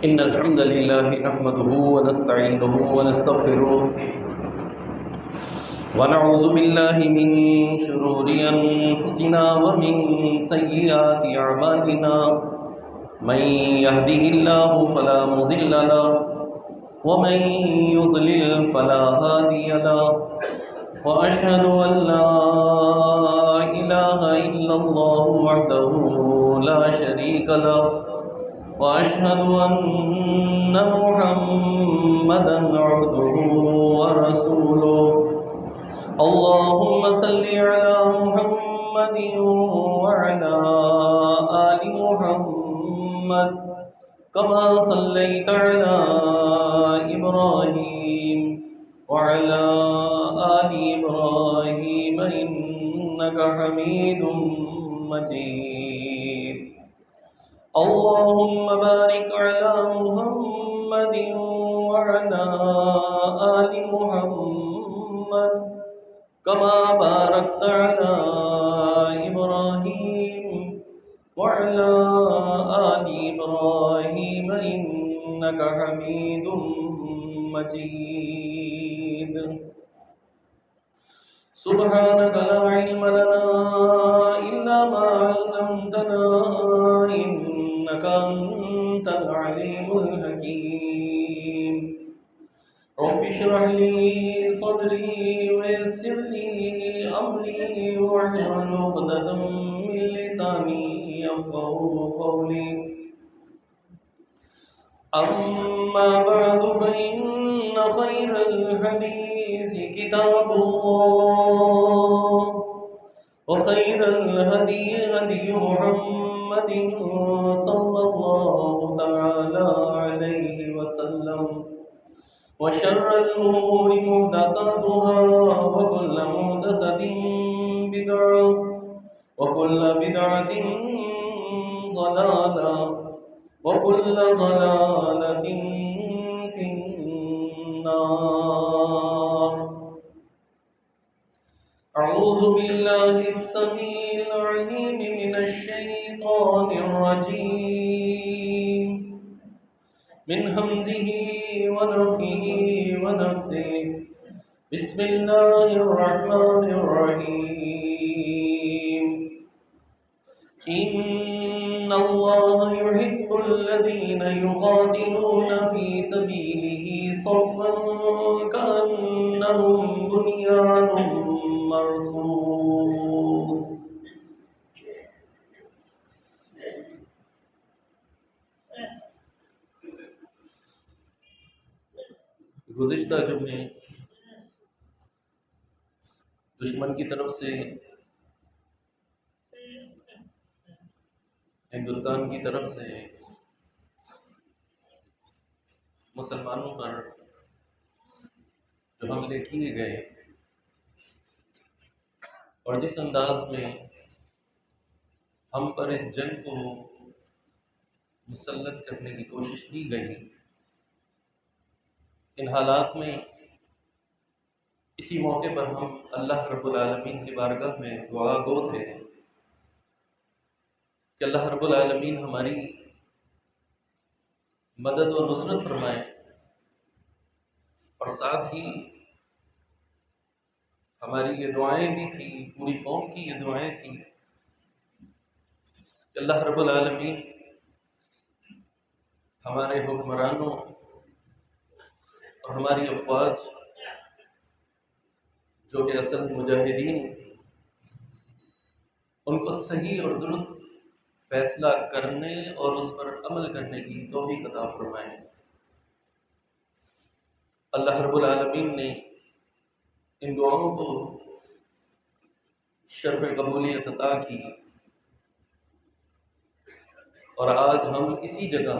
إن الحمد لله نحمده ونستعينه ونستغفره ونعوذ بالله من شرور أنفسنا ومن سيئات أعمالنا من يهده الله فلا مضل له ومن يضلل فلا هادي له وأشهد أن لا إله إلا الله وحده لا شريك له وأشهد أن محمدًا عبده ورسوله اللهم صل على محمد وعلى آل محمد كما صليت على إبراهيم وعلى آل إبراهيم إنك حميد مجيد اللهم بارك على محمد وعلى آل محمد كما باركت على إبراهيم وعلى آل إبراهيم إنك حميد مجيد سبحانك لا علم لنا إلا ما علمتنا إنك أنت العليم الحكيم رب اشرح لي صدري ويسر لي أمري واحلل عقدة من لساني يفقهوا قولي أما بعد فإن خير الحديث كتاب الله وخير الهدي هدي محمد صلى الله تعالى عليه وسلم وشر الأمور محدثاتها وكل محدثة بدعة وكل بدعة ضلالة وكل ضلالة في النار. أعوذ بالله السميع العليم من الشيطان الرجيم من همزه ونفخه ونفسه. بسم الله الرحمن الرحيم. إن الله يحب الذين يقاتلون في سبيله صفا كأنهم بنيان مرصوص. گزشتہ جمعے دشمن کی طرف سے ہندوستان کی طرف سے مسلمانوں پر جو حملے کیے گئے اور جس انداز میں ہم پر اس جنگ کو مسلط کرنے کی کوشش کی گئی، ان حالات میں اسی موقع پر ہم اللہ رب العالمین کی بارگاہ میں دعا گو تھے کہ اللہ رب العالمین ہماری مدد و نصرت فرمائے، اور ساتھ ہی ہماری یہ دعائیں بھی تھیں، پوری قوم کی یہ دعائیں تھیں کہ اللہ رب العالمین ہمارے حکمرانوں اور ہماری افواج جو کہ اصل مجاہدین، ان کو صحیح اور درست فیصلہ کرنے اور اس پر عمل کرنے کی توفیق عطا فرمائے۔ اللہ رب العالمین نے ان دعاؤں کو شرف قبولیت عطا کی، اور آج ہم اسی جگہ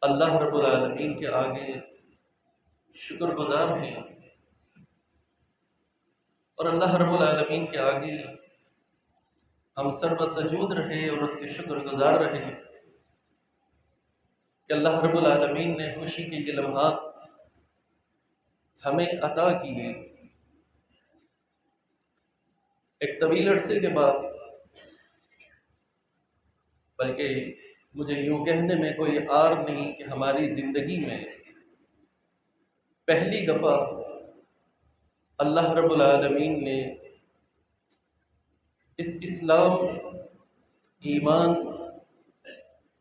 اللہ رب العالمین کے آگے شکر گزار ہیں، اور اللہ رب العالمین کے آگے ہم سر بسجود رہے اور اس کے شکر گزار رہے کہ اللہ رب العالمین نے خوشی کے یہ لمحات ہمیں عطا کیے۔ ایک طویل عرصے کے بعد، بلکہ مجھے یوں کہنے میں کوئی عار نہیں کہ ہماری زندگی میں پہلی دفعہ اللہ رب العالمین نے اس اسلام، ایمان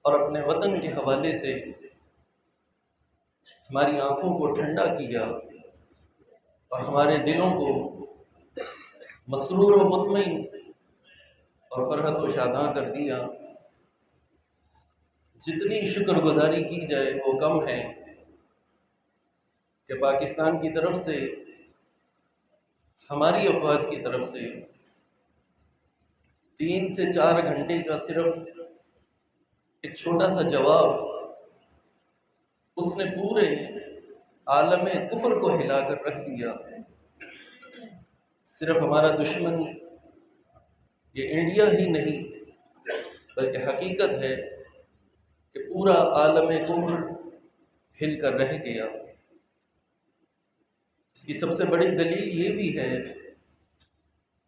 اور اپنے وطن کے حوالے سے ہماری آنکھوں کو ٹھنڈا کیا اور ہمارے دلوں کو مسرور و مطمئن اور فرحت و شاداں کر دیا۔ جتنی شکر گزاری کی جائے وہ کم ہے کہ پاکستان کی طرف سے، ہماری افواج کی طرف سے 3 سے 4 گھنٹے کا صرف ایک چھوٹا سا جواب، اس نے پورے عالم کفر کو ہلا کر رکھ دیا۔ صرف ہمارا دشمن یہ انڈیا ہی نہیں، بلکہ حقیقت ہے کہ پورا عالم کفر ہل کر رہ گیا۔ اس کی سب سے بڑی دلیل یہ بھی ہے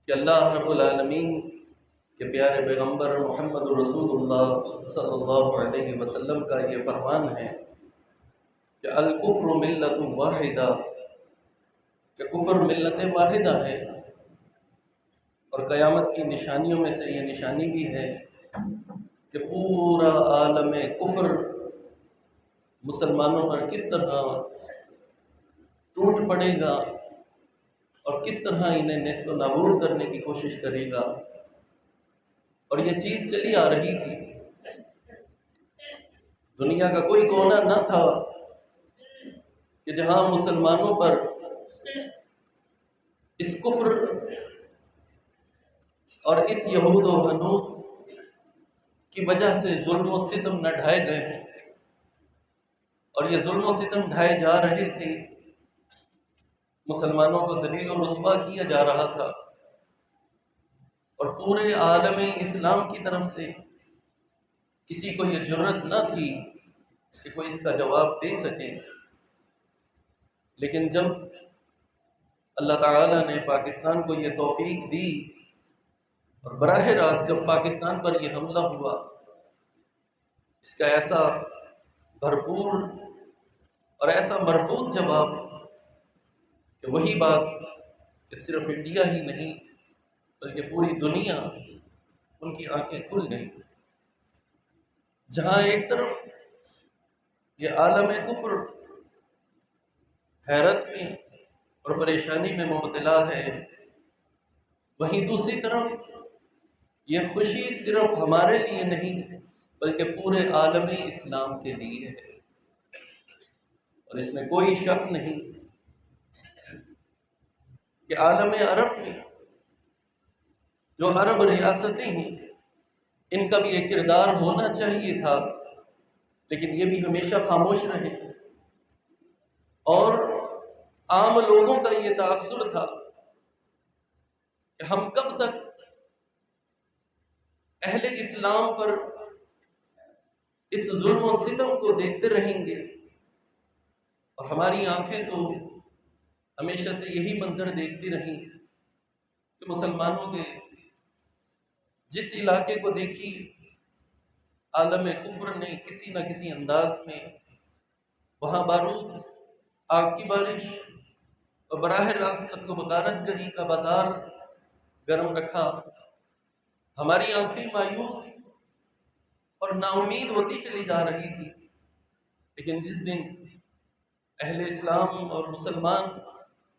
کہ اللہ رب العالمین کے پیارے پیغمبر محمد رسول اللہ صلی اللہ علیہ وسلم کا یہ فرمان ہے کہ الکفر ملت واحدہ، کہ کفر ملت واحدہ ہے، اور قیامت کی نشانیوں میں سے یہ نشانی بھی ہے کہ پورا عالم کفر مسلمانوں پر کس طرح ٹوٹ پڑے گا اور کس طرح انہیں نیست و نابود کرنے کی کوشش کرے گا۔ اور یہ چیز چلی آ رہی تھی، دنیا کا کوئی کونا نہ تھا کہ جہاں مسلمانوں پر اس کفر اور اس یہود و حنود کی وجہ سے ظلم و ستم نہ ڈھائے گئے ہیں، اور یہ ظلم و ستم ڈھائے جا رہے تھے، مسلمانوں کو ذلیل و رسوا کیا جا رہا تھا، اور پورے عالم اسلام کی طرف سے کسی کو یہ جرت نہ تھی کہ کوئی اس کا جواب دے سکے۔ لیکن جب اللہ تعالیٰ نے پاکستان کو یہ توفیق دی اور براہ راست جب پاکستان پر یہ حملہ ہوا، اس کا ایسا بھرپور اور ایسا مربوط جواب کہ وہی بات کہ صرف انڈیا ہی نہیں بلکہ پوری دنیا ان کی آنکھیں کھل گئیں۔ جہاں ایک طرف یہ عالم کفر حیرت میں اور پریشانی میں مبتلا ہے، وہیں دوسری طرف یہ خوشی صرف ہمارے لیے نہیں بلکہ پورے عالم اسلام کے لیے ہے، اور اس میں کوئی شک نہیں کہ عالم عرب میں جو عرب ریاستیں ہیں ان کا بھی ایک کردار ہونا چاہیے تھا، لیکن یہ بھی ہمیشہ خاموش رہے، اور عام لوگوں کا یہ تاثر تھا کہ ہم کب تک اہل اسلام پر اس ظلم و ستم کو دیکھتے رہیں گے، اور ہماری آنکھیں تو ہمیشہ سے یہی منظر دیکھتی رہیں کہ مسلمانوں کے جس علاقے کو دیکھی عالم کفر نے کسی نہ کسی انداز میں وہاں بارود، آگ کی بارش اور براہ راست غارت گری کا بازار گرم رکھا۔ ہماری آنکھیں مایوس اور نا امید ہوتی چلی جا رہی تھی، لیکن جس دن اہل اسلام اور مسلمان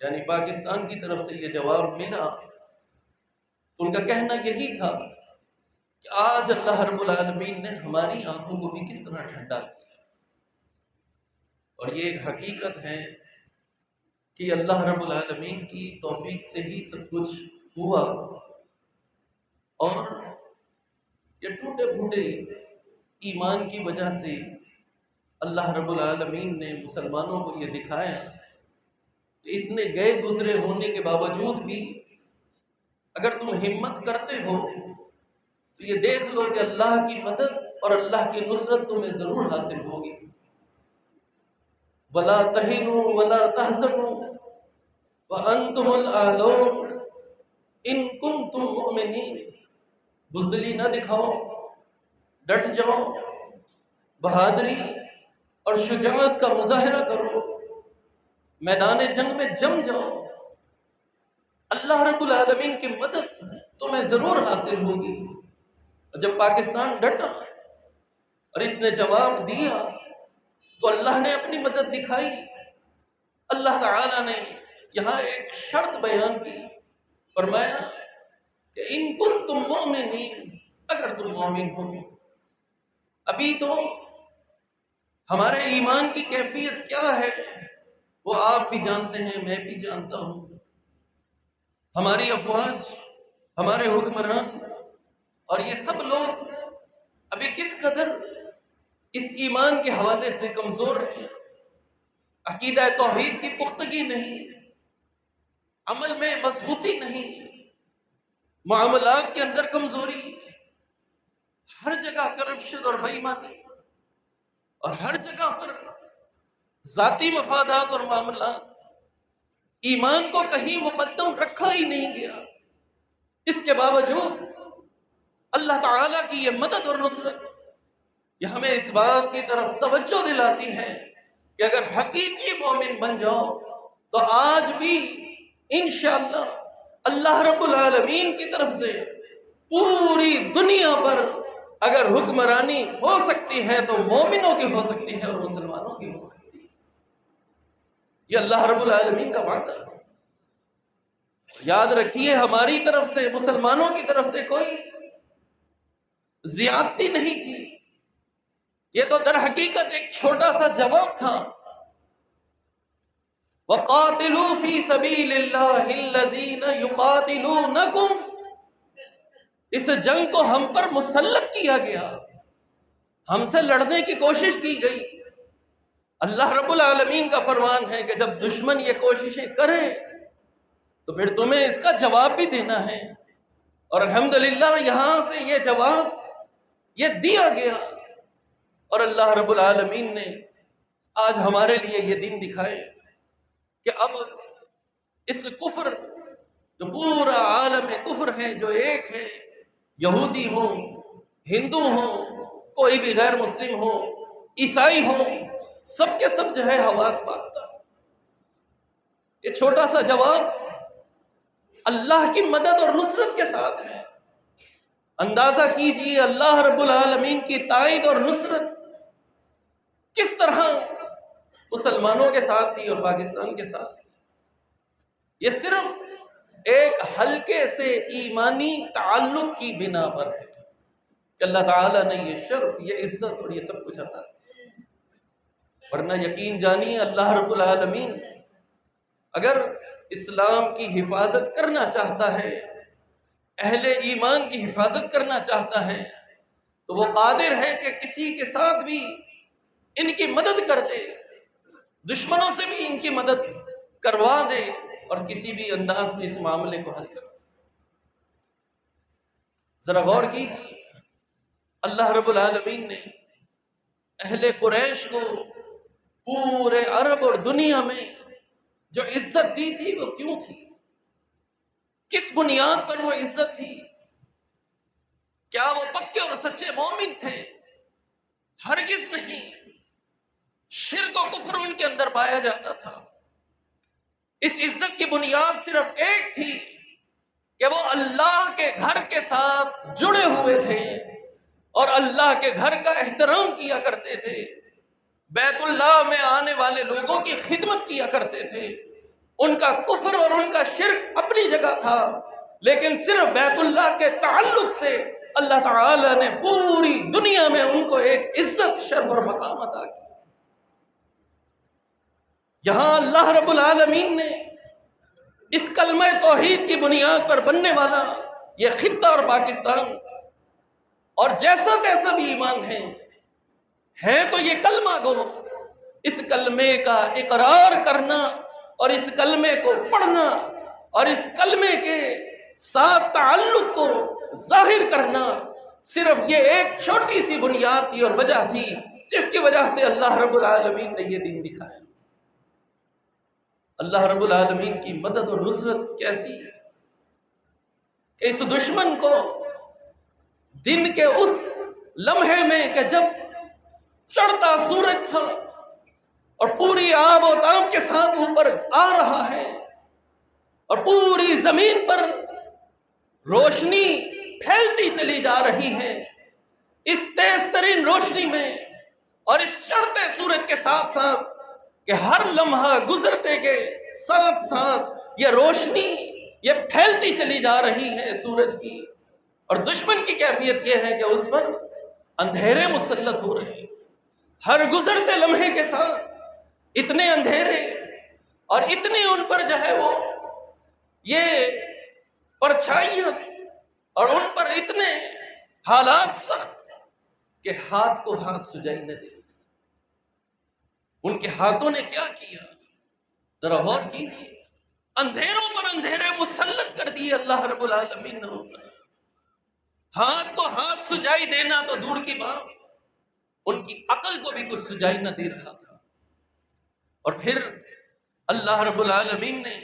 یعنی پاکستان کی طرف سے یہ جواب ملا تو ان کا کہنا یہی تھا کہ آج اللہ رب العالمین نے ہماری آنکھوں کو بھی کس طرح ٹھنڈا کیا، اور یہ ایک حقیقت ہے کہ اللہ رب العالمین کی توفیق سے ہی سب کچھ ہوا، اور یہ ٹوٹے پھوٹے ایمان کی وجہ سے اللہ رب العالمین نے مسلمانوں کو یہ دکھایا کہ اتنے گئے گزرے ہونے کے باوجود بھی اگر تم ہمت کرتے ہو تو یہ دیکھ لو کہ اللہ کی مدد اور اللہ کی نصرت تمہیں ضرور حاصل ہوگی۔ وَلَا تَهِنُوا وَلَا تَحْزَنُوا وَأَنْتُمُ الْأَعْلَوْنَ إِن كُنتُم مُؤْمِنِينَ۔ بزدلی نہ دکھاؤ، ڈٹ جاؤ، بہادری اور شجاعت کا مظاہرہ کرو، میدان جنگ میں جم جاؤ، اللہ رب العالمین کی مدد تمہیں ضرور حاصل ہوگی۔ اور جب پاکستان ڈٹا اور اس نے جواب دیا تو اللہ نے اپنی مدد دکھائی۔ اللہ تعالی نے یہاں ایک شرط بیان کی، فرمایا کہ ان کنتم مؤمنین، اگر تم مومن ہو۔ ابھی تو ہمارے ایمان کی کیفیت کیا ہے وہ آپ بھی جانتے ہیں، میں بھی جانتا ہوں۔ ہماری افواج، ہمارے حکمران اور یہ سب لوگ ابھی کس قدر اس ایمان کے حوالے سے کمزور ہیں۔ عقیدہ توحید کی پختگی نہیں، عمل میں مضبوطی نہیں، معاملات کے اندر کمزوری، ہر جگہ کرپشن اور بے ایمانی، اور ہر جگہ پر ذاتی مفادات اور معاملات، ایمان کو کہیں مقدم رکھا ہی نہیں گیا۔ اس کے باوجود اللہ تعالیٰ کی یہ مدد اور نصرت یہ ہمیں اس بات کی طرف توجہ دلاتی ہے کہ اگر حقیقی مومن بن جاؤ تو آج بھی انشاءاللہ اللہ رب العالمین کی طرف سے پوری دنیا پر اگر حکمرانی ہو سکتی ہے تو مومنوں کی ہو سکتی ہے اور مسلمانوں کی ہو سکتی ہے۔ یہ اللہ رب العالمین کا وعدہ ہے۔ یاد رکھیے ہماری طرف سے، مسلمانوں کی طرف سے کوئی زیادتی نہیں تھی، یہ تو در حقیقت ایک چھوٹا سا جواب تھا۔ وَقَاتِلُوا فِي سَبِيلِ اللَّهِ الَّذِينَ يُقَاتِلُونَكُمْ، اس جنگ کو ہم پر مسلط کیا گیا، ہم سے لڑنے کی کوشش کی گئی۔ اللہ رب العالمین کا فرمان ہے کہ جب دشمن یہ کوششیں کرے تو پھر تمہیں اس کا جواب بھی دینا ہے، اور الحمدللہ یہاں سے یہ جواب یہ دیا گیا، اور اللہ رب العالمین نے آج ہمارے لیے یہ دن دکھائے کہ اب اس کفر، جو پورا عالم کفر ہے، جو ایک ہے، یہودی ہو، ہندو ہو، کوئی بھی غیر مسلم ہو، عیسائی ہو، سب کے سب جو ہے حواس باختہ۔ یہ چھوٹا سا جواب اللہ کی مدد اور نصرت کے ساتھ ہے۔ اندازہ کیجئے اللہ رب العالمین کی تائید اور نصرت کس طرح مسلمانوں کے ساتھ تھی اور پاکستان کے ساتھ تھی۔ یہ صرف ایک ہلکے سے ایمانی تعلق کی بنا پر ہے کہ اللہ تعالیٰ نے یہ شرف، یہ عزت اور یہ سب کچھ عطا کیا۔ ورنہ یقین جانیے اللہ رب العالمین اگر اسلام کی حفاظت کرنا چاہتا ہے، اہل ایمان کی حفاظت کرنا چاہتا ہے، تو وہ قادر ہے کہ کسی کے ساتھ بھی ان کی مدد کر دے، دشمنوں سے بھی ان کی مدد کروا دے، اور کسی بھی انداز میں اس معاملے کو حل کر۔ ذرا غور کیجیے، اللہ رب العالمین نے اہل قریش کو پورے عرب اور دنیا میں جو عزت دی تھی وہ کیوں تھی؟ کس بنیاد پر وہ عزت تھی؟ کیا وہ پکے اور سچے مومن تھے؟ ہرگز نہیں۔ شرک و کفر ان کے اندر پایا جاتا تھا۔ اس عزت کی بنیاد صرف ایک تھی کہ وہ اللہ کے گھر کے ساتھ جڑے ہوئے تھے اور اللہ کے گھر کا احترام کیا کرتے تھے، بیت اللہ میں آنے والے لوگوں کی خدمت کیا کرتے تھے۔ ان کا کفر اور ان کا شرک اپنی جگہ تھا، لیکن صرف بیت اللہ کے تعلق سے اللہ تعالی نے پوری دنیا میں ان کو ایک عزت، شرف اور مقام عطا کی۔ یہاں اللہ رب العالمین نے اس کلمہ توحید کی بنیاد پر بننے والا یہ خطہ اور پاکستان، اور جیسا تیسا بھی ایمان ہے تو یہ کلمہ گو، اس کلمے کا اقرار کرنا اور اس کلمے کو پڑھنا اور اس کلمے کے ساتھ تعلق کو ظاہر کرنا، صرف یہ ایک چھوٹی سی بنیاد تھی اور وجہ تھی جس کی وجہ سے اللہ رب العالمین نے یہ دن دکھایا۔ اللہ رب العالمین کی مدد اور نصرت کیسی ہے کہ اس دشمن کو دن کے اس لمحے میں کہ جب چڑھتا سورج تھا اور پوری آب و تاب کے ساتھ اوپر آ رہا ہے اور پوری زمین پر روشنی پھیلتی چلی جا رہی ہے، اس تیز ترین روشنی میں اور اس چڑھتے سورج کے ساتھ ساتھ کہ ہر لمحہ گزرتے کے ساتھ ساتھ یہ روشنی یہ پھیلتی چلی جا رہی ہے سورج کی، اور دشمن کی کیفیت یہ ہے کہ اس پر اندھیرے مسلط ہو رہے ہیں۔ ہر گزرتے لمحے کے ساتھ اتنے اندھیرے اور اتنے ان پر جو ہے وہ یہ پرچھائیاں اور ان پر اتنے حالات سخت کہ ہاتھ کو ہاتھ سجائی نہ دے۔ ان کے ہاتھوں نے کیا کیا؟ ذرا غور کیجیے، اندھیروں پر اندھیرے مسلط کر دیے اللہ رب العالمین نے۔ ہاتھ کو ہاتھ سجائی دینا تو دور کی بات، ان کی عقل کو بھی کچھ سجائی نہ دے رہا تھا۔ اور پھر اللہ رب العالمین نے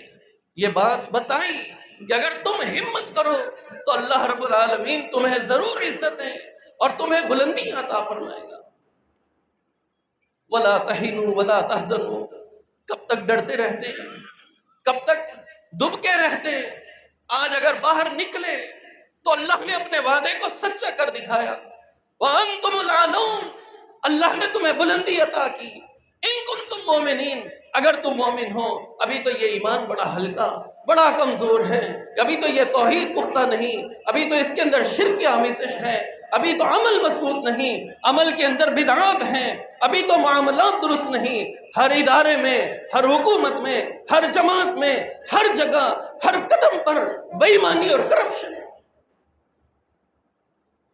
یہ بات بتائی کہ اگر تم ہمت کرو تو اللہ رب العالمین تمہیں ضرور عزت ہے اور تمہیں بلندی عطا فرمائے گا۔ وَلَا تَهِنُوا وَلَا تَحْزَنُوا، کب تک ڈرتے رہتے ہیں، کب تک دبکے رہتے ہیں؟ آج اگر باہر نکلے تو اللہ نے اپنے وعدے کو سچا کر دکھایا۔ وَأَنْتُمُ الْأَعْلَوْنَ، اللہ نے تمہیں بلندی عطا کی۔ إِن كُنتُم مُؤْمِنِينَ، اگر تم مومن ہو۔ ابھی تو یہ ایمان بڑا ہلکا، بڑا کمزور ہے، ابھی تو یہ توحید پختہ نہیں، ابھی تو اس کے اندر شرک کی آمیزش ہے، ابھی تو عمل مضبوط نہیں، عمل کے اندر بدعات ہیں، ابھی تو معاملات درست نہیں۔ ہر ادارے میں، ہر حکومت میں، ہر جماعت میں، ہر جگہ، ہر قدم پر بے ایمانی اور کرپشن۔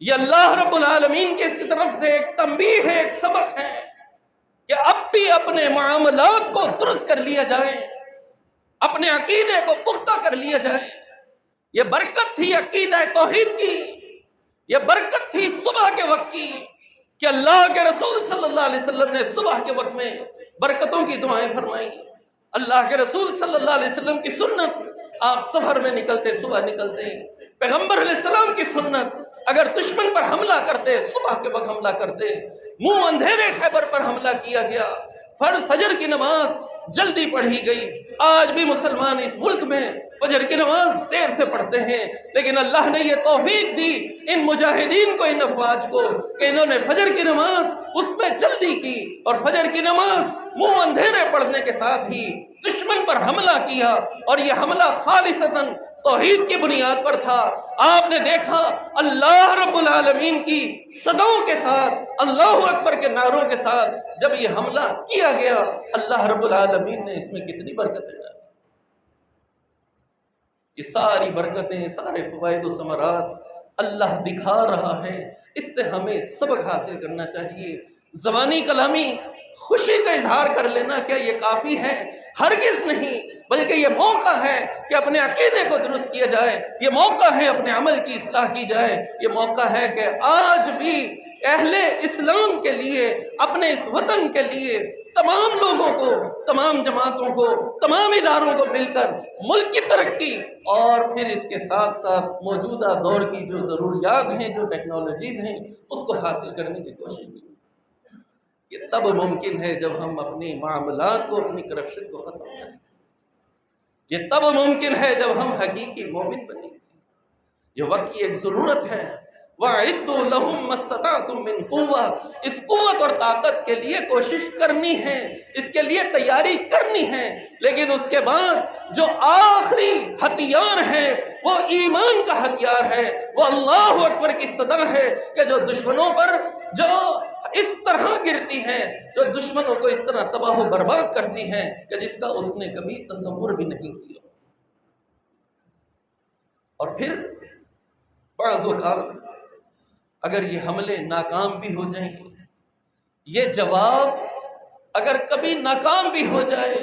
یہ اللہ رب العالمین کی اس کی طرف سے ایک تنبیہ ہے، ایک سبق ہے کہ اب بھی اپنے معاملات کو درست کر لیا جائے، اپنے عقیدے کو پختہ کر لیا جائے۔ یہ برکت تھی عقیدہ توحید کی، یہ برکت تھی صبح کے وقت کی کہ اللہ کے رسول صلی اللہ علیہ وسلم نے صبح کے وقت میں برکتوں کی دعائیں فرمائیں۔ اللہ کے رسول صلی اللہ علیہ وسلم کی سنت، آپ سفر میں نکلتے، صبح نکلتے، پیغمبر علیہ السلام کی سنت، اگر دشمن پر حملہ کرتے صبح کے وقت حملہ کرتے، منہ اندھیرے خیبر پر حملہ کیا گیا، فرض فجر کی نماز جلدی پڑھی گئی۔ آج بھی مسلمان اس ملک میں فجر کی نماز دیر سے پڑھتے ہیں، لیکن اللہ نے یہ توفیق دی ان مجاہدین کو، ان افواج کو، کہ انہوں نے فجر کی نماز اس میں جلدی کی، اور فجر کی نماز منہ اندھیرے پڑھنے کے ساتھ ہی دشمن پر حملہ کیا، اور یہ حملہ خالصتاً توحید کی بنیاد پر تھا۔ آپ نے دیکھا اللہ رب العالمین کی صداؤں کے ساتھ، اللہ اکبر کے نعروں کے ساتھ جب یہ حملہ کیا گیا، اللہ رب العالمین نے اس میں کتنی برکتیں ڈالی۔ یہ ساری برکتیں، سارے فوائد و ثمرات اللہ دکھا رہا ہے، اس سے ہمیں سبق حاصل کرنا چاہیے۔ زبانی کلامی خوشی کا اظہار کر لینا کیا یہ کافی ہے؟ ہرگز نہیں، بلکہ یہ موقع ہے کہ اپنے عقیدے کو درست کیا جائے، یہ موقع ہے اپنے عمل کی اصلاح کی جائے، یہ موقع ہے کہ آج بھی اہل اسلام کے لیے، اپنے اس وطن کے لیے تمام لوگوں کو، تمام جماعتوں کو، تمام اداروں کو مل کر ملک کی ترقی اور پھر اس کے ساتھ ساتھ موجودہ دور کی جو ضروریات ہیں، جو ٹیکنالوجیز ہیں، اس کو حاصل کرنے کی کوشش کی۔ یہ تب ممکن ہے جب ہم اپنے معاملات کو، اپنی کرپشن کو ختم کریں۔ یہ تب ممکن ہے جب ہم حقیقی مومن بنیں۔ یہ وقت کی ایک ضرورت ہے۔ وَأَعِدُّوا لَهُم مَّا اسْتَطَعْتُم مِّن قُوَّةٍ، اس قوت اور طاقت کے لیے کوشش کرنی ہے، اس کے لیے تیاری کرنی ہے، لیکن اس کے بعد جو آخری ہتھیار ہے وہ ایمان کا ہتھیار ہے، وہ اللہ اکبر کی صدا ہے کہ جو دشمنوں پر جو اس طرح گرتی ہے، جو دشمنوں کو اس طرح تباہ و برباد کرتی ہے کہ جس کا اس نے کبھی تصور بھی نہیں کیا۔ اور پھر بعض اوقات اگر یہ حملے ناکام بھی ہو جائیں، یہ جواب اگر کبھی ناکام بھی ہو جائے،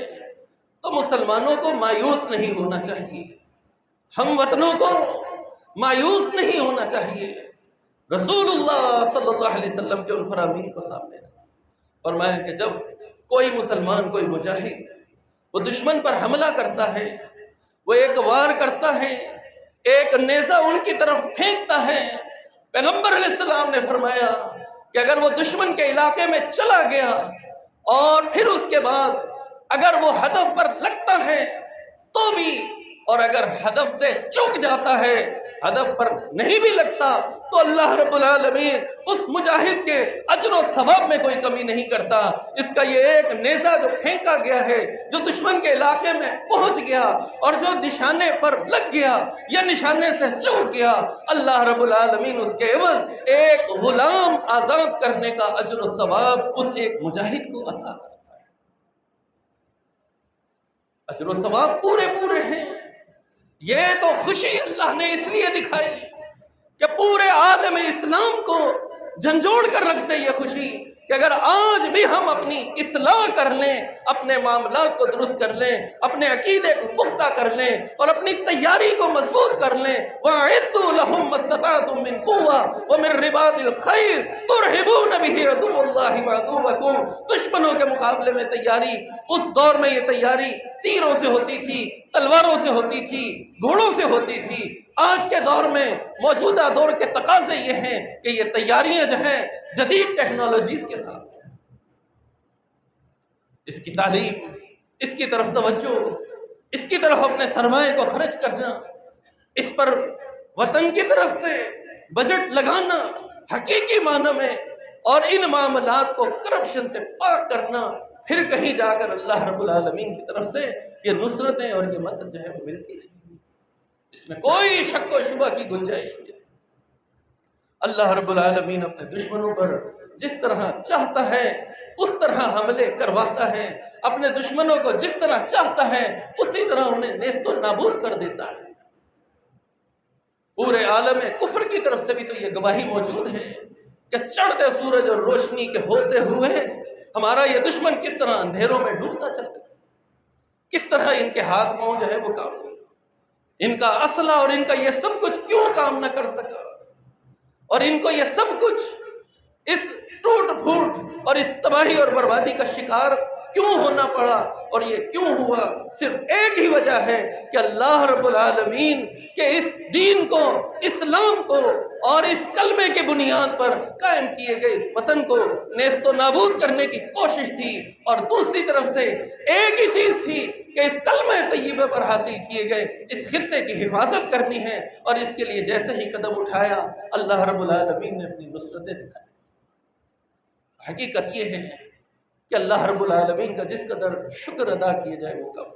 تو مسلمانوں کو مایوس نہیں ہونا چاہیے، ہم وطنوں کو مایوس نہیں ہونا چاہیے۔ رسول اللہ صلی اللہ علیہ وسلم کے ان فرامین کو سامنے فرمایا کہ جب کوئی مسلمان، کوئی مجاہد وہ دشمن پر حملہ کرتا ہے، وہ ایک وار کرتا ہے، ایک نیزہ ان کی طرف پھینکتا ہے، پیغمبر علیہ السلام نے فرمایا کہ اگر وہ دشمن کے علاقے میں چلا گیا اور پھر اس کے بعد اگر وہ ہدف پر لگتا ہے تو بھی، اور اگر ہدف سے چوک جاتا ہے، ہدف پر نہیں بھی لگتا، تو اللہ رب العالمین اس مجاہد کے اجر و ثواب میں کوئی کمی نہیں کرتا۔ اس کا یہ ایک نیزہ جو پھینکا گیا ہے، جو دشمن کے علاقے میں پہنچ گیا اور جو نشانے پر لگ گیا یا نشانے سے چوک گیا، اللہ رب العالمین اس کے عوض ایک غلام آزاد کرنے کا اجر و ثواب اس ایک مجاہد کو عطا کرتا ہے۔ اجر و ثواب پورے پورے ہیں۔ یہ تو خوشی اللہ نے اس لیے دکھائی کہ پورے عالم اسلام کو جھنجھوڑ کر رکھ دے یہ خوشی کہ اگر آج بھی ہم اپنی اصلاح کر لیں، اپنے معاملات کو درست کر لیں، اپنے عقیدے کو پختہ کر لیں اور اپنی تیاری کو مضبوط کر لیں، وَأَعِدُّوا لَهُم مَّا اسْتَطَعْتُم مِّن قُوَّةٍ وَمِن رِّبَاطِ الْخَيْلِ تُرْهِبُونَ بِهِ عَدُوَّ اللَّهِ وَعَدُوَّكُمْ۔ دشمنوں کے مقابلے میں تیاری، اس دور میں یہ تیاری تیروں سے ہوتی تھی، تلواروں سے ہوتی تھی، گھوڑوں سے ہوتی تھی۔ آج کے دور میں، موجودہ دور کے تقاضے یہ ہیں کہ یہ تیاریاں جو ہیں جدید ٹیکنالوجیز کے ساتھ ہیں۔ اس کی تعلیم، اس کی طرف توجہ، اس کی طرف اپنے سرمایہ کو خرچ کرنا، اس پر وطن کی طرف سے بجٹ لگانا حقیقی معنی میں، اور ان معاملات کو کرپشن سے پاک کرنا، پھر کہیں جا کر اللہ رب العالمین کی طرف سے یہ نصرتیں اور یہ مدد جو ہے وہ ملتی رہی۔ اس میں کوئی شک و شبہ کی گنجائش نہیں۔ اللہ رب العالمین اپنے دشمنوں پر جس طرح چاہتا ہے اس طرح حملے کرواتا ہے، اپنے دشمنوں کو جس طرح چاہتا ہے اسی طرح انہیں نیست و نابود کر دیتا ہے۔ پورے عالم کفر کی طرف سے بھی تو یہ گواہی موجود ہے کہ چڑھتے سورج اور روشنی کے ہوتے ہوئے ہمارا یہ دشمن کس طرح اندھیروں میں ڈوبتا چل رہا ہے، کس طرح ان کے ہاتھ پاؤں جو ہے وہ کام نہیں، ان کا اسلحہ اور ان کا یہ سب کچھ کیوں کام نہ کر سکا، اور ان کو یہ سب کچھ اس ٹوٹ پھوٹ اور اس تباہی اور بربادی کا شکار کیوں ہونا پڑا، اور یہ کیوں ہوا؟ صرف ایک ہی وجہ ہے کہ اللہ رب العالمین کے اس دین کو، اسلام کو اور اس کلمے کے بنیاد پر قائم کیے گئے اس وطن کو نیست و نابود کرنے کی کوشش تھی، اور دوسری طرف سے ایک ہی چیز تھی کہ اس کلمہ طیبہ پر حاصل کیے گئے اس خطے کی حفاظت کرنی ہے، اور اس کے لیے جیسے ہی قدم اٹھایا اللہ رب العالمین نے اپنی نصرتیں دکھائی۔ حقیقت یہ ہے کہ اللہ رب العالمین کا جس قدر شکر ادا کیے جائے وہ کم،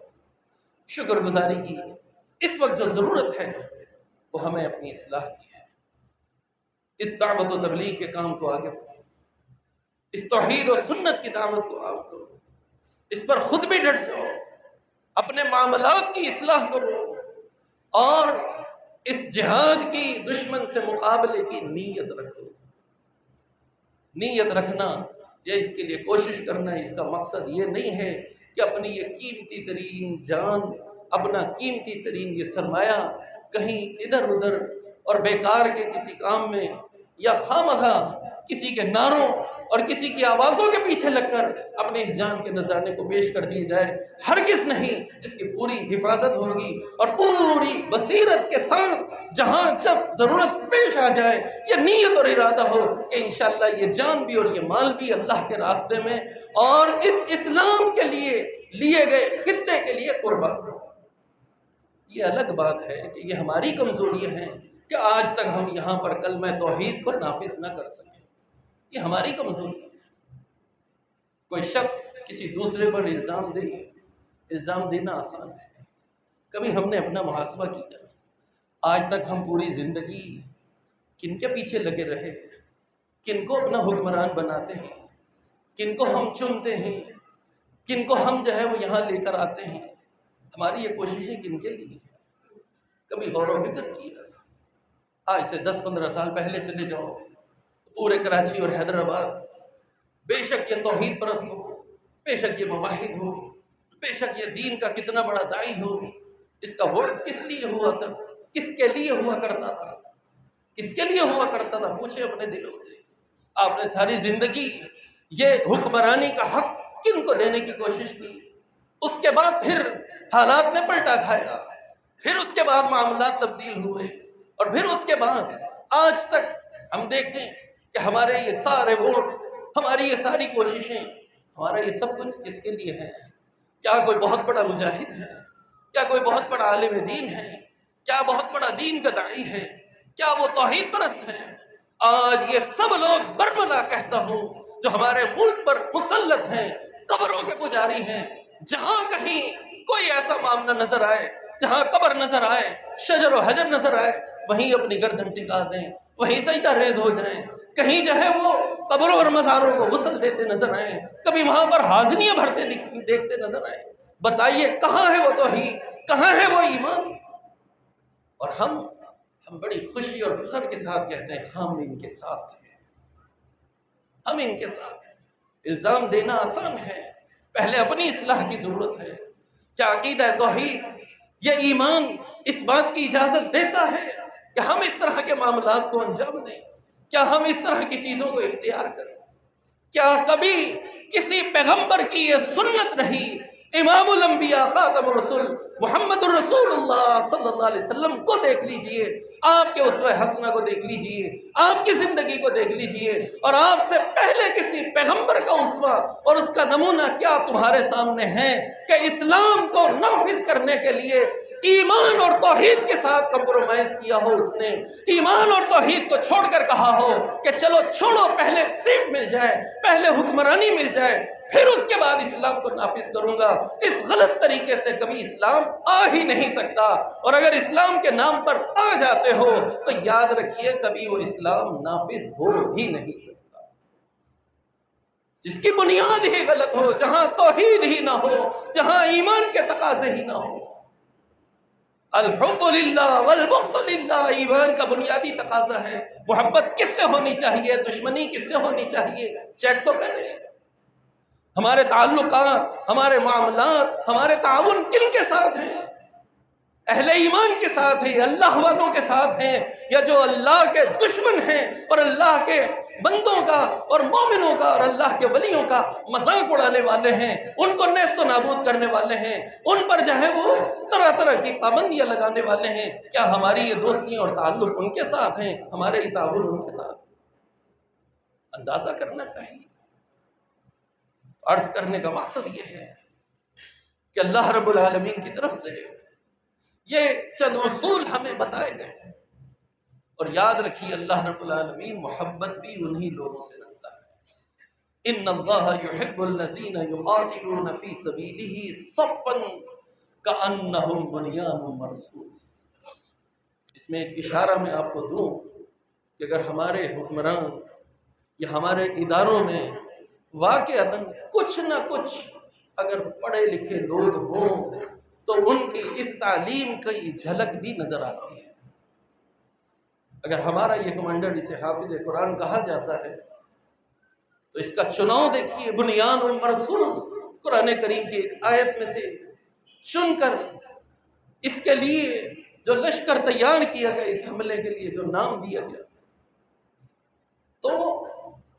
شکر گزاری کی اس وقت جو ضرورت ہے وہ ہمیں اپنی اصلاح کی ہے۔ اس دعوت و تبلیغ کے کام کو آگے بڑھاؤ، اس توحید و سنت کی دعوت کو عام کرو، اس پر خود بھی ڈٹ جاؤ، اپنے معاملات کی اصلاح کرو، اور اس جہاد کی دشمن سے مقابلے کی نیت رکھو۔ نیت رکھنا یا اس کے لیے کوشش کرنا، اس کا مقصد یہ نہیں ہے کہ اپنی یہ قیمتی ترین جان، اپنا قیمتی ترین یہ سرمایہ کہیں ادھر ادھر اور بیکار کے کسی کام میں یا خواہ کسی کے نعروں اور کسی کی آوازوں کے پیچھے لگ کر اپنی اس جان کے نذرانے کو پیش کر دی جائے۔ ہرگز نہیں، اس کی پوری حفاظت ہوگی اور پوری بصیرت کے ساتھ جہاں جب ضرورت پیش آ جائے یہ نیت اور ارادہ ہو کہ انشاءاللہ یہ جان بھی اور یہ مال بھی اللہ کے راستے میں اور اس اسلام کے لیے لیے گئے خطے کے لیے قربان ہو۔ یہ الگ بات ہے کہ یہ ہماری کمزوریاں ہیں کہ آج تک ہم یہاں پر کلمہ توحید کو نافذ نہ کر سکیں، یہ ہماری کمزوری ہے۔ کوئی شخص کسی دوسرے پر الزام دے، الزام دینا آسان ہے، کبھی ہم نے اپنا محاسبہ کیا؟ آج تک ہم پوری زندگی کن کے پیچھے لگے رہے، کن کو اپنا حکمران بناتے ہیں، کن کو ہم چنتے ہیں، کن کو ہم جو ہے وہ یہاں لے کر آتے ہیں، ہماری یہ کوششیں کن کے لیے ہیں؟ کبھی غور و فکر کیا؟ آج سے 10-15 سال پہلے چلے جاؤ، پورے کراچی اور حیدرآباد بے شک یہ توحید پرست ہو، بے شک یہ موحد ہو، بے شک یہ دین کا کتنا بڑا داعی ہو، اس کا ووٹ کس لیے ہوا تھا، کس کے لیے ہوا کرتا تھا، کس کے لیے ہوا کرتا تھا؟ پوچھے اپنے دلوں سے۔ آپ نے ساری زندگی یہ حکمرانی کا حق کن کو دینے کی کوشش کی؟ اس کے بعد پھر حالات نے پلٹا کھایا، پھر اس کے بعد معاملات تبدیل ہوئے، اور پھر اس کے بعد آج تک ہم دیکھیں کہ ہمارے یہ سارے ووٹ، ہماری یہ ساری کوششیں، ہمارا یہ سب کچھ کس کے لیے ہے؟ کیا کوئی بہت بڑا مجاہد ہے؟ کیا کوئی بہت بڑا عالم دین ہے؟ کیا بہت بڑا دین کا داعی ہے؟ کیا وہ توحید پرست ہے؟ آج یہ سب لوگ برملا کہتا ہوں جو ہمارے ملک پر مسلط ہیں، قبروں کے پجاری ہیں، جہاں کہیں کوئی ایسا معاملہ نظر آئے، جہاں قبر نظر آئے، شجر و حجر نظر آئے، وہیں اپنی گردن ٹکا دیں، وہیں سجدہ ریز ہو جائیں، کہیں جو ہے وہ قبروں اور مزاروں کو غسل دیتے نظر آئیں، کبھی وہاں پر حاضریاں بھرتے دیکھتے نظر آئیں۔ بتائیے کہاں ہے وہ توحید، کہاں ہے وہ ایمان؟ اور ہم بڑی خوشی اور فخر کے ساتھ کہتے ہیں ہم ان کے ساتھ ہیں، ہم ان کے ساتھ ہیں۔ الزام دینا آسان ہے، پہلے اپنی اصلاح کی ضرورت ہے۔ کیا عقیدہ توحید، یہ ایمان اس بات کی اجازت دیتا ہے کہ ہم اس طرح کے معاملات کو انجام دیں؟ کیا ہم اس طرح کی چیزوں کو اختیار کریں؟ کیا کبھی کسی پیغمبر کی یہ سنت رہی؟ امام الانبیاء خاتم الرسول محمد الرسول اللہ صلی اللہ علیہ وسلم کو دیکھ لیجئے، آپ کے اسوہ حسنہ کو دیکھ لیجئے، آپ کی زندگی کو دیکھ لیجئے، اور آپ سے پہلے کسی پیغمبر کا اسوہ اور اس کا نمونہ کیا تمہارے سامنے ہے کہ اسلام کو نافذ کرنے کے لیے ایمان اور توحید کے ساتھ کمپرومائز کیا ہو؟ اس نے ایمان اور توحید کو چھوڑ کر کہا ہو کہ چلو چھوڑو، پہلے سیٹ مل جائے، پہلے حکمرانی مل جائے، پھر اس کے بعد اسلام کو نافذ کروں گا۔ اس غلط طریقے سے کبھی اسلام آ ہی نہیں سکتا، اور اگر اسلام کے نام پر آ جاتے ہو تو یاد رکھیے کبھی وہ اسلام نافذ ہو ہی نہیں سکتا۔ جس کی بنیاد ہی غلط ہو، جہاں توحید ہی نہ ہو، جہاں ایمان کے تقاضے ہی نہ ہو، الحب للہ والبغض للہ ایمان کا بنیادی تقاضا ہے۔ محبت کس سے ہونی چاہیے، دشمنی کس سے ہونی چاہیے، چیک تو کریں۔ ہمارے تعلقات، ہمارے معاملات، ہمارے تعاون کن کے ساتھ ہیں؟ اہل ایمان کے ساتھ ہیں، اللہ والوں کے ساتھ ہیں، یا جو اللہ کے دشمن ہیں اور اللہ کے بندوں کا اور مومنوں کا اور اللہ کے ولیوں کا مذاق اڑانے والے ہیں، ان کو نیست و نابود کرنے والے ہیں، ان پر جو ہے وہ طرح طرح کی پابندیاں لگانے والے ہیں؟ کیا ہماری یہ دوستیاں اور تعلق ان کے ساتھ ہیں، ہمارے یہ تعاون ان کے ساتھ؟ اندازہ کرنا چاہیے۔ عرض کرنے کا مقصد یہ ہے کہ اللہ رب العالمین کی طرف سے یہ چند اصول ہمیں بتائے گئے ہیں، اور یاد رکھیے اللہ رب العالمین محبت بھی انہی لوگوں سے رکھتا ہے۔ ان اللہ یحب الذین یقاتلون فی سبیلہ صفا کأنہم بنیان مرصوص۔ اس میں ایک اشارہ میں آپ کو دوں کہ اگر ہمارے حکمران یا ہمارے اداروں میں واقعتاً کچھ نہ کچھ اگر پڑھے لکھے لوگ ہوں تو ان کی اس تعلیم کی جھلک بھی نظر آتی ہے۔ اگر ہمارا یہ کمانڈر جسے حافظ قرآن کہا جاتا ہے تو اس کا چناؤ دیکھیے، بنیان مرصوص، قرآن کریم کی ایک آیت میں سے چن کر اس کے لیے جو لشکر تیار کیا گیا، اس حملے کے لیے جو نام دیا گیا، تو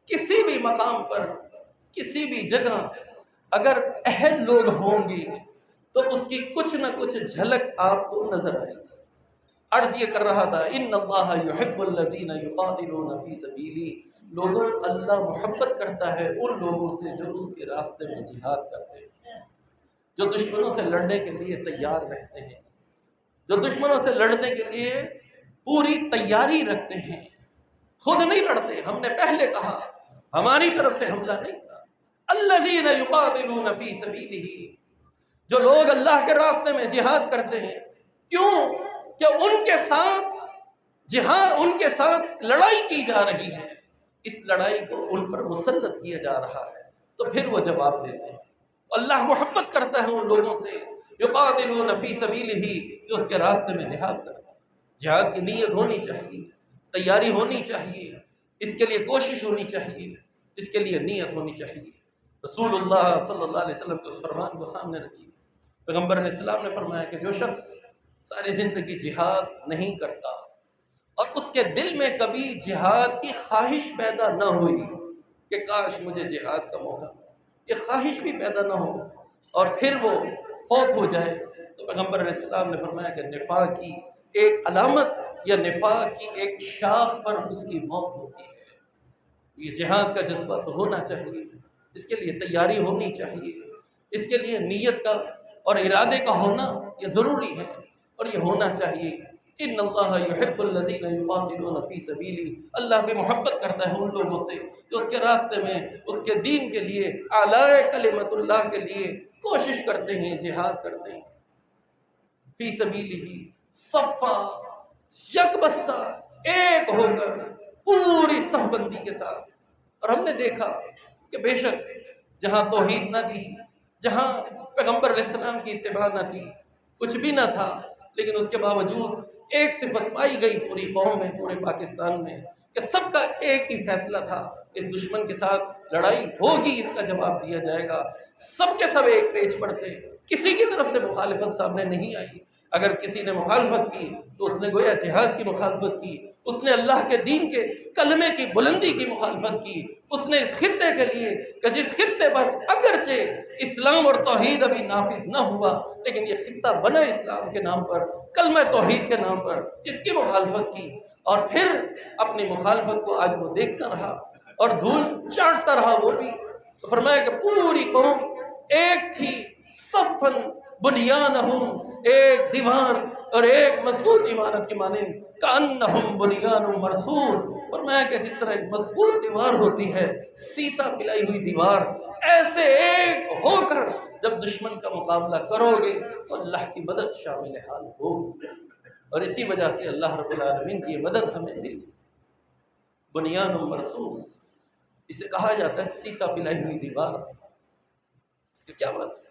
کسی بھی مقام پر کسی بھی جگہ اگر اہل لوگ ہوں گے تو اس کی کچھ نہ کچھ جھلک آپ کو نظر آئے گی۔ عرض یہ کر رہا تھا ان اللہ یحب الذین یقاتلون فی سبیلہ، لوگوں اللہ محبت کرتا ہے ان لوگوں سے جو اس کے راستے میں جہاد کرتے ہیں، جو دشمنوں سے لڑنے کے لیے تیار رہتے ہیں، جو دشمنوں سے لڑنے کے لیے پوری تیاری رکھتے ہیں، خود نہیں لڑتے۔ ہم نے پہلے کہا ہماری طرف سے حملہ نہیں تھا۔ الذین یقاتلون فی سبیلہ، جو لوگ اللہ کے راستے میں جہاد کرتے ہیں، کیوں کہ ان کے ساتھ جہاد، ان کے ساتھ لڑائی کی جا رہی ہے، اس لڑائی کو ان پر مسلط کیا جا رہا ہے، تو پھر وہ جواب دیتے ہیں۔ اللہ محبت کرتا ہے ان لوگوں سے یقاتلون فی سبیلہ، جو اس کے راستے میں جہاد کرتا ہے۔ جہاد کی نیت ہونی چاہیے، تیاری ہونی چاہیے، اس کے لیے کوشش ہونی چاہیے، اس کے لیے نیت ہونی چاہیے۔ رسول اللہ صلی اللہ علیہ وسلم کے اس فرمان کو سامنے رکھیے۔ پیغمبر علیہ السلام نے فرمایا کہ جو شخص ساری زندگی جہاد نہیں کرتا اور اس کے دل میں کبھی جہاد کی خواہش پیدا نہ ہوئی کہ کاش مجھے جہاد کا موقع ملے، یہ خواہش بھی پیدا نہ ہو، اور پھر وہ فوت ہو جائے، تو پیغمبر علیہ السلام نے فرمایا کہ نفاق کی ایک علامت یا نفاق کی ایک شاخ پر اس کی موت ہوتی ہے۔ یہ جہاد کا جذبہ تو ہونا چاہیے، اس کے لیے تیاری ہونی چاہیے، اس کے لیے نیت کا اور ارادے کا ہونا یہ ضروری ہے، اور یہ ہونا چاہیے۔ ان اللہ یحب الذین یقاتلون فی سبیلہ، اللہ بھی محبت کرتا ہے ان لوگوں سے جو اس کے راستے میں، اس کے دین کے لیے، اعلی کلمت اللہ کے لیے کوشش کرتے ہیں، جہاد کرتے ہیں۔ فی سبیلہ صفا، یک بستہ، ایک ہو کر، پوری صف بندی کے ساتھ۔ اور ہم نے دیکھا کہ بے شک جہاں توحید نہ تھی، جہاں پیغمبر علیہ السلام کی اتباع نہ تھی، کچھ بھی نہ تھا، لیکن اس کے باوجود ایک صفت پائی گئی پوری قوم میں، پورے پاکستان میں، کہ سب کا ایک ہی فیصلہ تھا، اس دشمن کے ساتھ لڑائی ہوگی، اس کا جواب دیا جائے گا۔ سب کے سب ایک پیج پر تھے، کسی کی طرف سے مخالفت سامنے نہیں آئی۔ اگر کسی نے مخالفت کی تو اس نے گویا جہاد کی مخالفت کی، اس نے اللہ کے دین کے کلمے کی بلندی کی مخالفت کی، اس نے اس خطے کے لیے کہ جس خطے پر اگرچہ اسلام اور توحید ابھی نافذ نہ ہوا، لیکن یہ خطہ بنا اسلام کے نام پر، کلمہ توحید کے نام پر، اس کی مخالفت کی، اور پھر اپنی مخالفت کو آج وہ دیکھتا رہا اور دھول چاٹتا رہا وہ بھی۔ تو فرمایا کہ پوری قوم ایک تھی، صفن بنیانہم، ایک دیوار اور ایک مضبوط عمارت کی مانند، کأنہم بنیان مرصوص، فرمایا کہ جس طرح ایک مضبوط دیوار ہوتی ہے، سیسا پلائی ہوئی دیوار، ایسے ایک ہو کر جب دشمن کا مقابلہ کرو گے تو اللہ کی مدد شامل حال ہوگی۔ اور اسی وجہ سے اللہ رب العالمین کی یہ مدد ہمیں ملی۔ بنیان مرصوص، اسے کہا جاتا ہے سیسا پلائی ہوئی دیوار۔ اس کا کیا مطلب ہے؟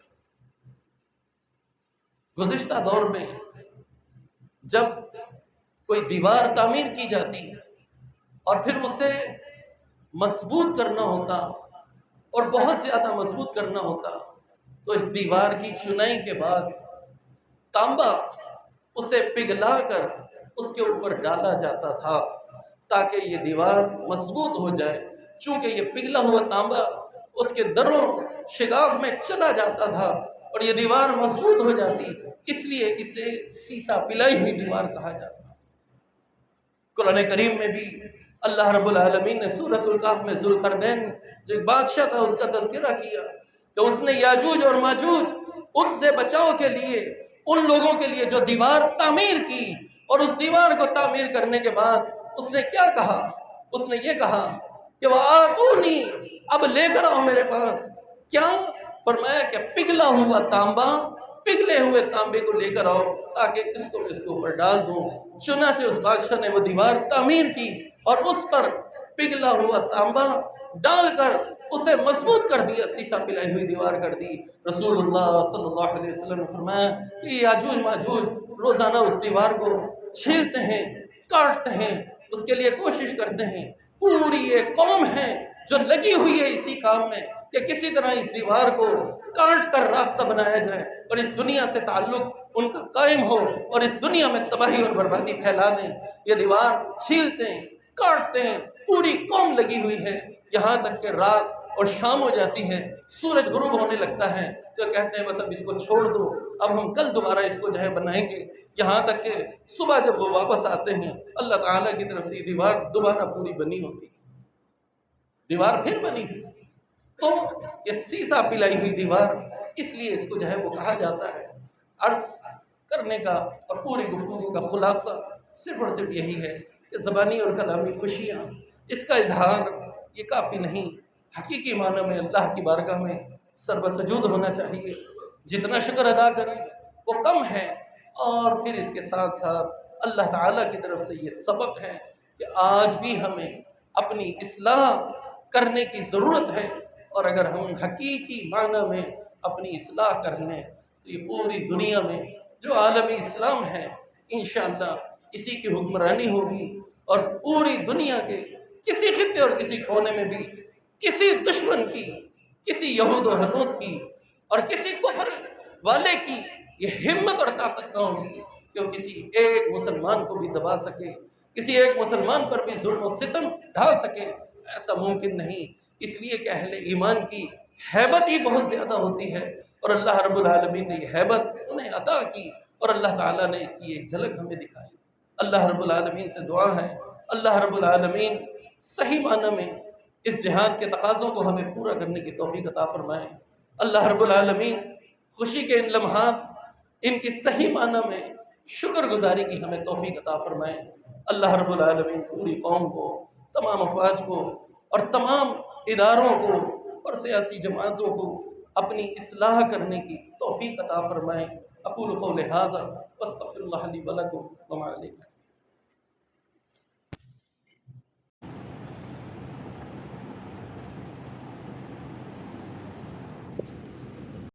گزشتہ دور میں جب کوئی دیوار تعمیر کی جاتی ہے اور پھر اسے مضبوط کرنا ہوتا اور بہت زیادہ مضبوط کرنا ہوتا، تو اس دیوار کی چنائی کے بعد تانبا اسے پگھلا کر اس کے اوپر ڈالا جاتا تھا تاکہ یہ دیوار مضبوط ہو جائے۔ چونکہ یہ پگھلا ہوا تانبا اس کے دروں شگاف میں چلا جاتا تھا اور یہ دیوار مضبوط ہو جاتی، اس لیے اسے سیسا پلائی ہوئی دیوار کہا جاتا۔ قرآن کریم میں بھی اللہ رب العالمین نے سورۃ الکہف میں ذوالقرنین جو ایک بادشاہ تھا اس کا تذکرہ کیا کہ اس نے یاجوج اور ماجوج ان سے بچاؤ کے لیے ان لوگوں کے لیے جو دیوار تعمیر کی، اور اس دیوار کو تعمیر کرنے کے بعد اس نے کیا کہا؟ اس نے یہ کہا کہ وَآتُونِی، اب لے کر آؤ میرے پاس۔ کیا؟ فرمایا کہ پگھلا ہوا تانبا، پگھلے ہوئے تانبے کو لے کر آؤ تاکہ اس کو اوپر ڈال دوں۔ چنانچہ اس بادشاہ نے وہ دیوار تعمیر کی اور اس پر پگھلا ہوا تانبا ڈال کر اسے مضبوط کر دیا، سیسا پلائی ہوئی دیوار کر دی۔ رسول اللہ صلی اللہ علیہ وسلم نے فرمایا کہ یاجوج ماجوج روزانہ اس دیوار کو چھیلتے ہیں، کاٹتے ہیں، اس کے لیے کوشش کرتے ہیں۔ پوری ایک قوم ہے جو لگی ہوئی ہے اسی کام میں کہ کسی طرح اس دیوار کو کاٹ کر راستہ بنایا جائے اور اس دنیا سے تعلق ان کا قائم ہو اور اس دنیا میں تباہی اور بربادی پھیلا دیں۔ یہ دیوار چھیلتے ہیں، کاٹتے ہیں، پوری قوم لگی ہوئی ہے، یہاں تک کہ رات اور شام ہو جاتی ہے، سورج غروب ہونے لگتا ہے تو کہتے ہیں بس اب اس کو چھوڑ دو، اب ہم کل دوبارہ اس کو بنائیں گے۔ یہاں تک کہ صبح جب وہ واپس آتے ہیں اللہ تعالیٰ کی طرف سے یہ دیوار دوبارہ پوری بنی ہوتی ہے، دیوار پھر بنی ہوئی۔ تو یہ سیسا پلائی ہوئی دیوار، اس لیے اس کو وہ کہا جاتا ہے۔ عرض کرنے کا اور پوری گفتگو کا خلاصہ صرف اور صرف یہی ہے کہ زبانی اور کلامی خوشیاں، اس کا اظہار یہ کافی نہیں، حقیقی معنی میں اللہ کی بارگاہ میں سر بسجود ہونا چاہیے۔ جتنا شکر ادا کریں وہ کم ہے، اور پھر اس کے ساتھ ساتھ اللہ تعالیٰ کی طرف سے یہ سبق ہے کہ آج بھی ہمیں اپنی اصلاح کرنے کی ضرورت ہے، اور اگر ہم حقیقی معنی میں اپنی اصلاح کر لیں تو یہ پوری دنیا میں جو عالمی اسلام ہے انشاءاللہ اسی کی حکمرانی ہوگی، اور پوری دنیا کے کسی خطے اور کسی کونے میں بھی کسی دشمن کی، کسی یہود و ہنود کی اور کسی کفر والے کی یہ ہمت اور طاقت نہ ہوگی کہ وہ کسی ایک مسلمان کو بھی دبا سکے، کسی ایک مسلمان پر بھی ظلم و ستم ڈھا سکے۔ ایسا ممکن نہیں، اس لیے کہ اہل ایمان کی ہیبت ہی بہت زیادہ ہوتی ہے، اور اللہ رب العالمین نے یہ ہیبت انہیں عطا کی، اور اللہ تعالیٰ نے اس کی ایک جھلک ہمیں دکھائی۔ اللہ رب العالمین سے دعا ہے اللہ رب العالمین صحیح معنی میں اس جہاد کے تقاضوں کو ہمیں پورا کرنے کی توفیق عطا فرمائے۔ اللہ رب العالمین خوشی کے ان لمحات، ان کی صحیح معنی میں شکر گزاری کی ہمیں توفیق عطا فرمائے۔ اللہ رب العالمین پوری قوم کو، تمام افواج کو اور تمام اداروں کو اور سیاسی جماعتوں کو اپنی اصلاح کرنے کی توفیق عطا فرمائے۔ اقول قولی ھذا واستغفر اللہ لی ولکم وما علیکم۔